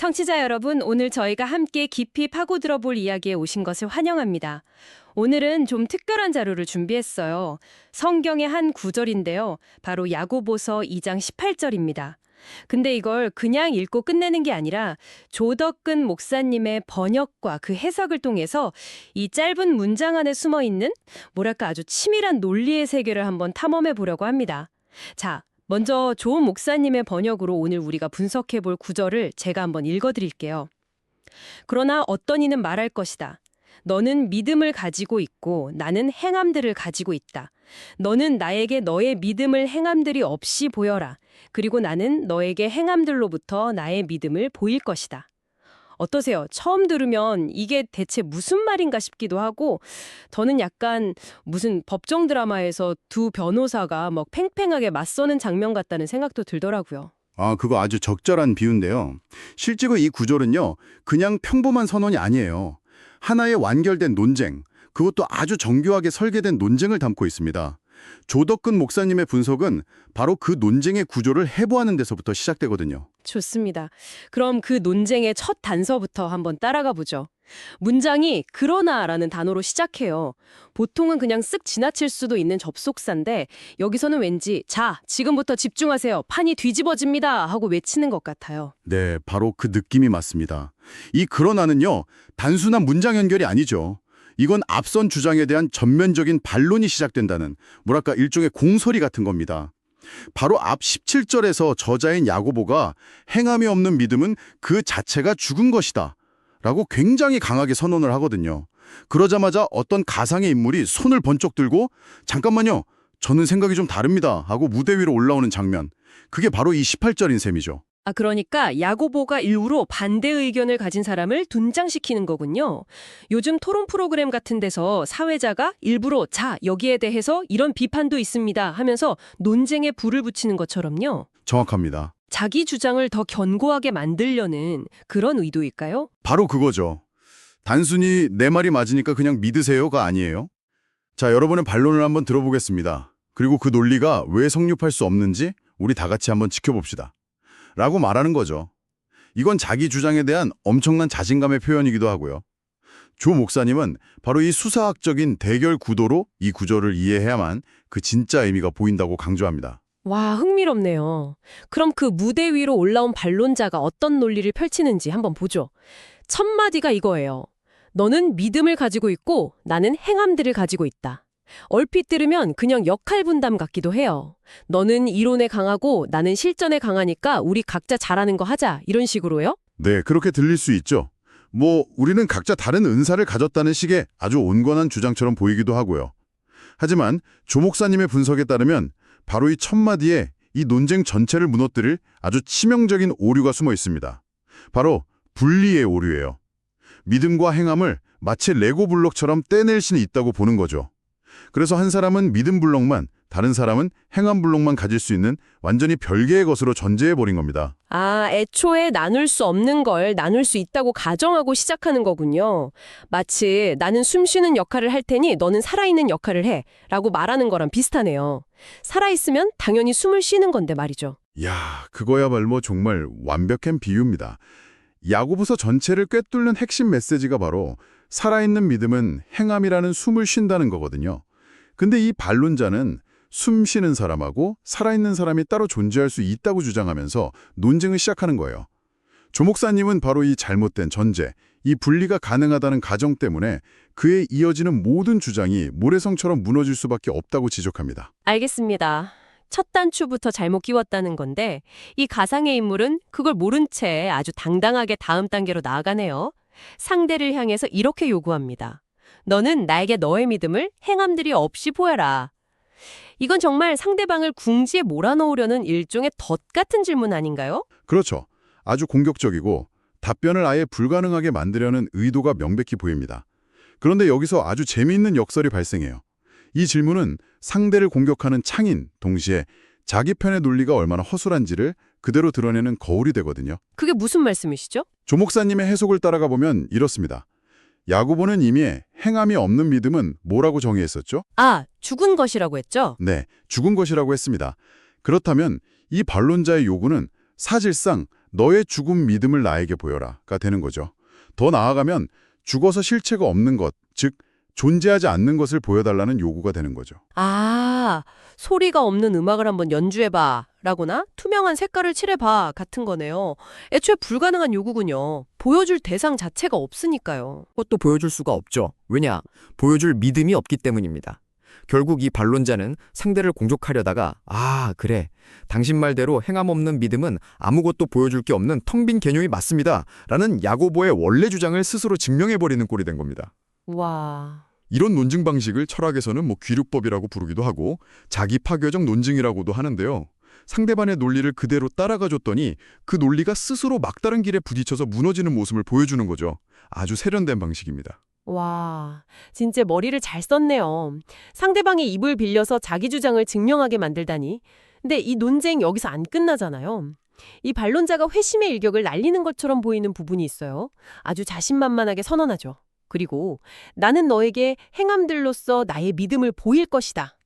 청취자 여러분, 오늘 저희가 함께 깊이 파고들어 볼 이야기에 오신 것을 환영합니다. 오늘은 좀 특별한 자료를 준비했어요. 성경의 한 구절인데요. 바로 야고보서 2장 18절입니다. 근데 이걸 그냥 읽고 끝내는 게 아니라 조덕근 목사님의 번역과 그 해석을 통해서 이 짧은 문장 안에 숨어 있는 뭐랄까 아주 치밀한 논리의 세계를 한번 탐험해 보려고 합니다. 자, 먼저 조 목사님의 번역으로 오늘 우리가 분석해 볼 구절을 제가 한번 읽어드릴게요. 그러나 어떤 이는 말할 것이다. 너는 믿음을 가지고 있고 나는 행함들을 가지고 있다. 너는 나에게 너의 믿음을 행함들이 없이 보여라. 그리고 나는 너에게 행함들로부터 나의 믿음을 보일 것이다. 어떠세요? 처음 들으면 이게 대체 무슨 말인가 싶기도 하고 저는 약간 무슨 법정 드라마에서 두 변호사가 막 팽팽하게 맞서는 장면 같다는 생각도 들더라고요. 그거 아주 적절한 비유인데요. 실제로 이 구절은요, 그냥 평범한 선언이 아니에요. 하나의 완결된 논쟁, 그것도 아주 정교하게 설계된 논쟁을 담고 있습니다. 조덕근 목사님의 분석은 바로 그 논쟁의 구조를 해부하는 데서부터 시작되거든요. 좋습니다. 그럼 그 논쟁의 첫 단서부터 한번 따라가 보죠. 문장이 그러나라는 단어로 시작해요. 보통은 그냥 쓱 지나칠 수도 있는 접속사인데 여기서는 왠지 자, 지금부터 집중하세요. 판이 뒤집어집니다. 하고 외치는 것 같아요. 네, 바로 그 느낌이 맞습니다. 이 그러나는요, 단순한 문장 연결이 아니죠. 이건 앞선 주장에 대한 전면적인 반론이 시작된다는 뭐랄까 일종의 공설이 같은 겁니다. 바로 앞 17절에서 저자인 야고보가 행함이 없는 믿음은 그 자체가 죽은 것이다 라고 굉장히 강하게 선언을 하거든요. 그러자마자 어떤 가상의 인물이 손을 번쩍 들고 잠깐만요, 저는 생각이 좀 다릅니다 하고 무대 위로 올라오는 장면. 그게 바로 이 18절인 셈이죠. 그러니까 야고보가 일부러 반대 의견을 가진 사람을 등장시키는 거군요. 요즘 토론 프로그램 같은 데서 사회자가 일부러 자, 여기에 대해서 이런 비판도 있습니다 하면서 논쟁에 불을 붙이는 것처럼요. 정확합니다. 자기 주장을 더 견고하게 만들려는 그런 의도일까요? 바로 그거죠. 단순히 내 말이 맞으니까 그냥 믿으세요가 아니에요. 자, 여러분의 반론을 한번 들어보겠습니다. 그리고 그 논리가 왜 성립할 수 없는지 우리 다 같이 한번 지켜봅시다. 라고 말하는 거죠. 이건 자기 주장에 대한 엄청난 자신감의 표현이기도 하고요. 조 목사님은 바로 이 수사학적인 대결 구도로 이 구절을 이해해야만 그 진짜 의미가 보인다고 강조합니다. 와, 흥미롭네요. 그럼 그 무대 위로 올라온 반론자가 어떤 논리를 펼치는지 한번 보죠. 첫 마디가 이거예요. 너는 믿음을 가지고 있고 나는 행함들을 가지고 있다. 얼핏 들으면 그냥 역할 분담 같기도 해요. 너는 이론에 강하고 나는 실전에 강하니까 우리 각자 잘하는 거 하자. 이런 식으로요? 네, 그렇게 들릴 수 있죠. 우리는 각자 다른 은사를 가졌다는 식의 아주 온건한 주장처럼 보이기도 하고요. 하지만 조 목사님의 분석에 따르면 바로 이 첫 마디에 이 논쟁 전체를 무너뜨릴 아주 치명적인 오류가 숨어 있습니다. 바로 분리의 오류예요. 믿음과 행함을 마치 레고 블록처럼 떼낼 수는 있다고 보는 거죠. 그래서 한 사람은 믿음 블록만, 다른 사람은 행함 블록만 가질 수 있는 완전히 별개의 것으로 전제해버린 겁니다. 애초에 나눌 수 없는 걸 나눌 수 있다고 가정하고 시작하는 거군요. 마치 나는 숨쉬는 역할을 할 테니 너는 살아있는 역할을 해 라고 말하는 거랑 비슷하네요. 살아있으면 당연히 숨을 쉬는 건데 말이죠. 이야, 그거야말로 정말 완벽한 비유입니다. 야고보서 전체를 꿰뚫는 핵심 메시지가 바로 살아있는 믿음은 행함이라는 숨을 쉰다는 거거든요. 근데 이 반론자는 숨 쉬는 사람하고 살아있는 사람이 따로 존재할 수 있다고 주장하면서 논쟁을 시작하는 거예요. 조 목사님은 바로 이 잘못된 전제, 이 분리가 가능하다는 가정 때문에 그에 이어지는 모든 주장이 모래성처럼 무너질 수밖에 없다고 지적합니다. 알겠습니다. 첫 단추부터 잘못 끼웠다는 건데 이 가상의 인물은 그걸 모른 채 아주 당당하게 다음 단계로 나아가네요. 상대를 향해서 이렇게 요구합니다. 너는 나에게 너의 믿음을 행함들이 없이 보여라. 이건 정말 상대방을 궁지에 몰아넣으려는 일종의 덫 같은 질문 아닌가요? 그렇죠. 아주 공격적이고 답변을 아예 불가능하게 만들려는 의도가 명백히 보입니다. 그런데 여기서 아주 재미있는 역설이 발생해요. 이 질문은 상대를 공격하는 창인, 동시에 자기 편의 논리가 얼마나 허술한지를 그대로 드러내는 거울이 되거든요. 그게 무슨 말씀이시죠? 조 목사님의 해석을 따라가 보면 이렇습니다. 야고보는 이미 행함이 없는 믿음은 뭐라고 정의했었죠? 죽은 것이라고 했죠? 네, 죽은 것이라고 했습니다. 그렇다면 이 반론자의 요구는 사실상 너의 죽음 믿음을 나에게 보여라가 되는 거죠. 더 나아가면 죽어서 실체가 없는 것, 즉 존재하지 않는 것을 보여달라는 요구가 되는 거죠. 아, 소리가 없는 음악을 한번 연주해봐 라거나 투명한 색깔을 칠해봐 같은 거네요. 애초에 불가능한 요구군요. 보여줄 대상 자체가 없으니까요. 그것도 보여줄 수가 없죠. 왜냐? 보여줄 믿음이 없기 때문입니다. 결국 이 반론자는 상대를 공격하려다가 그래. 당신 말대로 행함 없는 믿음은 아무것도 보여줄 게 없는 텅 빈 개념이 맞습니다. 라는 야고보의 원래 주장을 스스로 증명해버리는 꼴이 된 겁니다. 와, 이런 논증 방식을 철학에서는 귀류법이라고 부르기도 하고 자기 파괴적 논증이라고도 하는데요. 상대방의 논리를 그대로 따라가 줬더니 그 논리가 스스로 막다른 길에 부딪혀서 무너지는 모습을 보여주는 거죠. 아주 세련된 방식입니다. 와, 진짜 머리를 잘 썼네요. 상대방의 입을 빌려서 자기 주장을 증명하게 만들다니. 근데 이 논쟁 여기서 안 끝나잖아요. 이 반론자가 회심의 일격을 날리는 것처럼 보이는 부분이 있어요. 아주 자신만만하게 선언하죠. 그리고 나는 너에게 행함들로써 나의 믿음을 보일 것이다.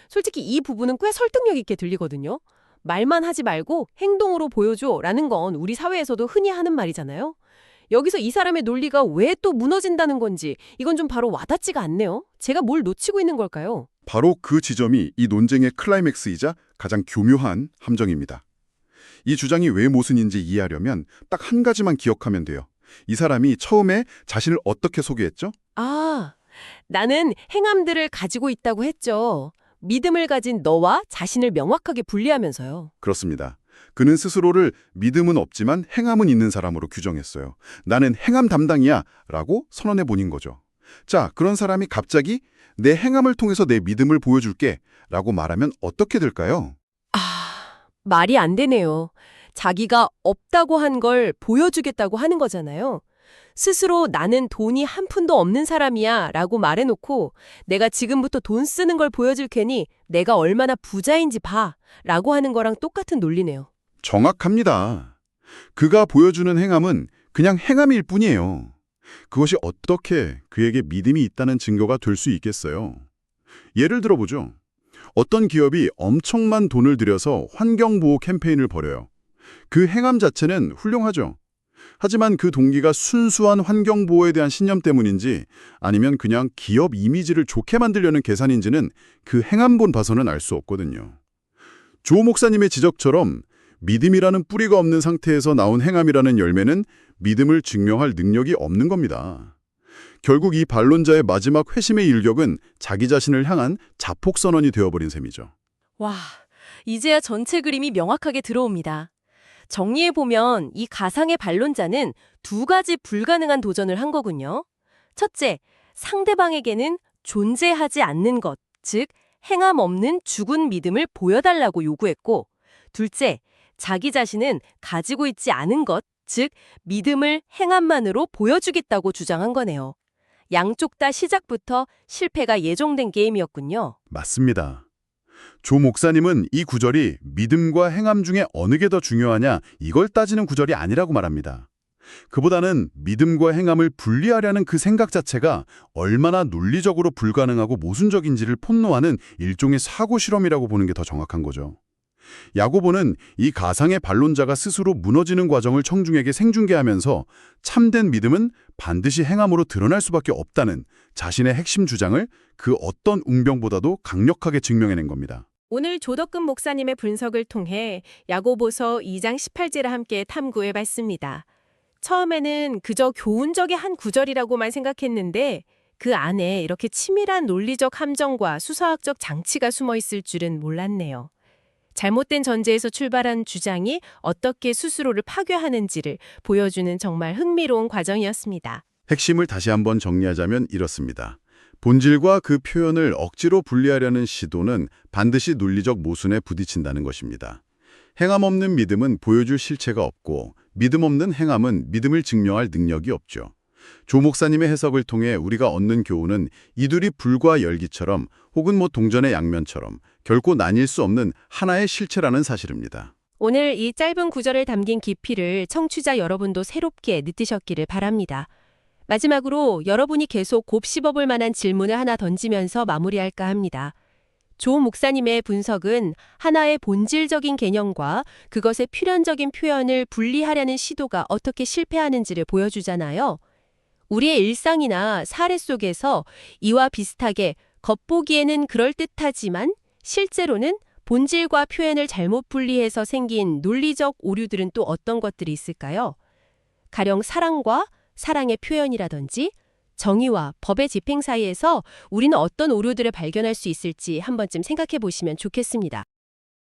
솔직히 이 부분은 꽤 설득력 있게 들리거든요. 말만 하지 말고 행동으로 보여줘라는 건 우리 사회에서도 흔히 하는 말이잖아요. 여기서 이 사람의 논리가 왜 또 무너진다는 건지 이건 좀 바로 와닿지가 않네요. 제가 뭘 놓치고 있는 걸까요? 바로 그 지점이 이 논쟁의 클라이맥스이자 가장 교묘한 함정입니다. 이 주장이 왜 모순인지 이해하려면 딱 한 가지만 기억하면 돼요. 이 사람이 처음에 자신을 어떻게 소개했죠? 나는 행함들을 가지고 있다고 했죠. 믿음을 가진 너와 자신을 명확하게 분리하면서요. 그렇습니다. 그는 스스로를 믿음은 없지만 행함은 있는 사람으로 규정했어요. 나는 행함 담당이야 라고 선언해 보인 거죠. 자, 그런 사람이 갑자기 내 행함을 통해서 내 믿음을 보여줄게 라고 말하면 어떻게 될까요? 말이 안 되네요. 자기가 없다고 한 걸 보여주겠다고 하는 거잖아요. 스스로 나는 돈이 한 푼도 없는 사람이야 라고 말해놓고 내가 지금부터 돈 쓰는 걸 보여줄 테니 내가 얼마나 부자인지 봐 라고 하는 거랑 똑같은 논리네요. 정확합니다. 그가 보여주는 행함은 그냥 행함일 뿐이에요. 그것이 어떻게 그에게 믿음이 있다는 증거가 될 수 있겠어요? 예를 들어보죠. 어떤 기업이 엄청난 돈을 들여서 환경보호 캠페인을 벌여요. 그 행함 자체는 훌륭하죠. 하지만 그 동기가 순수한 환경보호에 대한 신념 때문인지 아니면 그냥 기업 이미지를 좋게 만들려는 계산인지는 그 행함본 봐서는 알 수 없거든요. 조 목사님의 지적처럼 믿음이라는 뿌리가 없는 상태에서 나온 행함이라는 열매는 믿음을 증명할 능력이 없는 겁니다. 결국 이 반론자의 마지막 회심의 일격은 자기 자신을 향한 자폭 선언이 되어버린 셈이죠. 와, 이제야 전체 그림이 명확하게 들어옵니다. 정리해보면 이 가상의 반론자는 두 가지 불가능한 도전을 한 거군요. 첫째, 상대방에게는 존재하지 않는 것, 즉 행함 없는 죽은 믿음을 보여달라고 요구했고, 둘째, 자기 자신은 가지고 있지 않은 것, 즉 믿음을 행함만으로 보여주겠다고 주장한 거네요. 양쪽 다 시작부터 실패가 예정된 게임이었군요. 맞습니다. 조 목사님은 이 구절이 믿음과 행함 중에 어느 게 더 중요하냐 이걸 따지는 구절이 아니라고 말합니다. 그보다는 믿음과 행함을 분리하려는 그 생각 자체가 얼마나 논리적으로 불가능하고 모순적인지를 폭로하는 일종의 사고 실험이라고 보는 게 더 정확한 거죠. 야고보는 이 가상의 반론자가 스스로 무너지는 과정을 청중에게 생중계하면서 참된 믿음은 반드시 행함으로 드러날 수밖에 없다는 자신의 핵심 주장을 그 어떤 웅병보다도 강력하게 증명해낸 겁니다. 오늘 조덕금 목사님의 분석을 통해 야고보서 2장 18절을 함께 탐구해봤습니다. 처음에는 그저 교훈적의 한 구절이라고만 생각했는데 그 안에 이렇게 치밀한 논리적 함정과 수사학적 장치가 숨어 있을 줄은 몰랐네요. 잘못된 전제에서 출발한 주장이 어떻게 스스로를 파괴하는지를 보여주는 정말 흥미로운 과정이었습니다. 핵심을 다시 한번 정리하자면 이렇습니다. 본질과 그 표현을 억지로 분리하려는 시도는 반드시 논리적 모순에 부딪힌다는 것입니다. 행함 없는 믿음은 보여줄 실체가 없고 믿음 없는 행함은 믿음을 증명할 능력이 없죠. 조 목사님의 해석을 통해 우리가 얻는 교훈은 이둘이 불과 열기처럼 혹은 동전의 양면처럼 결코 나뉠 수 없는 하나의 실체라는 사실입니다. 오늘 이 짧은 구절을 담긴 깊이를 청취자 여러분도 새롭게 느끼셨기를 바랍니다. 마지막으로 여러분이 계속 곱씹어볼 만한 질문을 하나 던지면서 마무리할까 합니다. 조 목사님의 분석은 하나의 본질적인 개념과 그것의 필연적인 표현을 분리하려는 시도가 어떻게 실패하는지를 보여주잖아요. 우리의 일상이나 사례 속에서 이와 비슷하게 겉보기에는 그럴듯하지만 실제로는 본질과 표현을 잘못 분리해서 생긴 논리적 오류들은 또 어떤 것들이 있을까요? 가령 사랑과 사랑의 표현이라든지 정의와 법의 집행 사이에서 우리는 어떤 오류들을 발견할 수 있을지 한 번쯤 생각해 보시면 좋겠습니다.